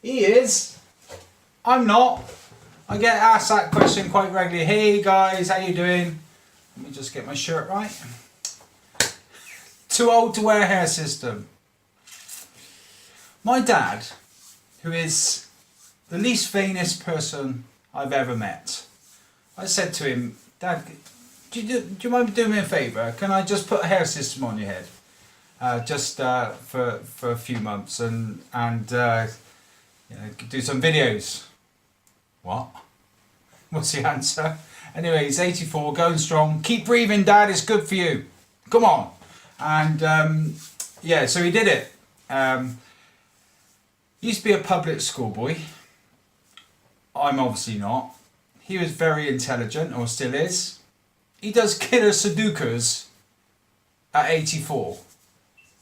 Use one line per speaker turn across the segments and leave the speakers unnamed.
He is. I'm not. I get asked that question quite regularly. Hey guys, how you doing? Let me just get my shirt right. Too old to wear a hair system. My dad, who is the least vainest person I've ever met, I said to him, Dad, do you mind doing me a favour? Can I just put a hair system on your head? For a few months and do some videos. What? What's the answer? Anyway, he's 84, going strong. Keep breathing, Dad, it's good for you. Come on. And so he did it. He used to be a public school boy. I'm obviously not. He was very intelligent, or still is. He does killer Sudokus at 84.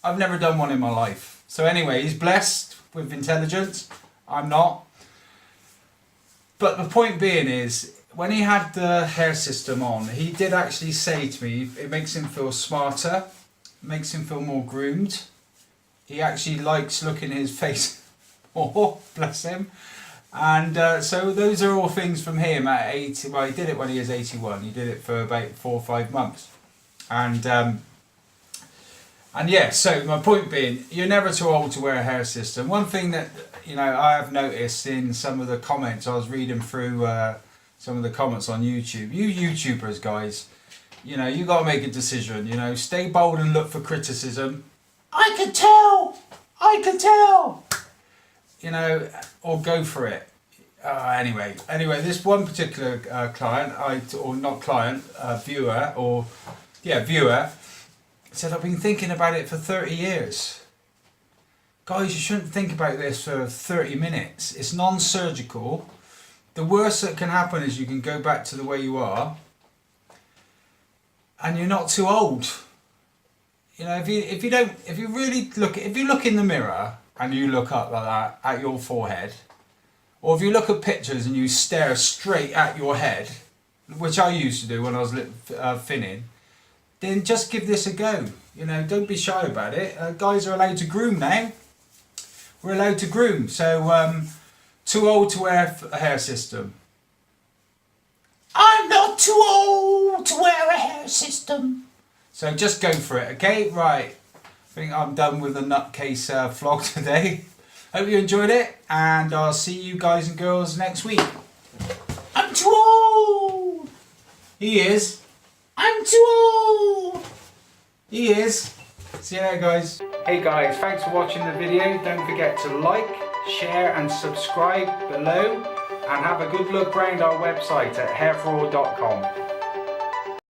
I've never done one in my life. So anyway, he's blessed with intelligence. I'm not. But the point being is, when he had the hair system on, he did actually say to me, it makes him feel smarter, makes him feel more groomed. He actually likes looking at his face more, bless him. And so those are all things from him at 80. Well, he did it when he was 81. He did it for about 4 or 5 months. And yeah, so my point being, you're never too old to wear a hair system. One thing that, I have noticed in some of the comments, I was reading through some of the comments on YouTube. You YouTubers, guys, you got to make a decision, stay bold and look for criticism. I could tell, or go for it. Anyway, this one particular viewer, said, I've been thinking about it for 30 years. Guys, you shouldn't think about this for 30 minutes. It's non-surgical. The worst that can happen is you can go back to the way you are, and you're not too old. If you look in the mirror and you look up like that at your forehead, or if you look at pictures and you stare straight at your head, which I used to do when I was thinning, then just give this a go. Don't be shy about it. Guys are allowed to groom now. We're allowed to groom. So, too old to wear a hair system. I'm not too old to wear a hair system. So just go for it, okay? Right. I think I'm done with the nutcase vlog today. Hope you enjoyed it, and I'll see you guys and girls next week. I'm too old. He is. I'm too old. He is. See you later, guys. Hey guys, thanks for watching the video. Don't forget to like, share and subscribe below, and have a good look around our website at hairforall.com.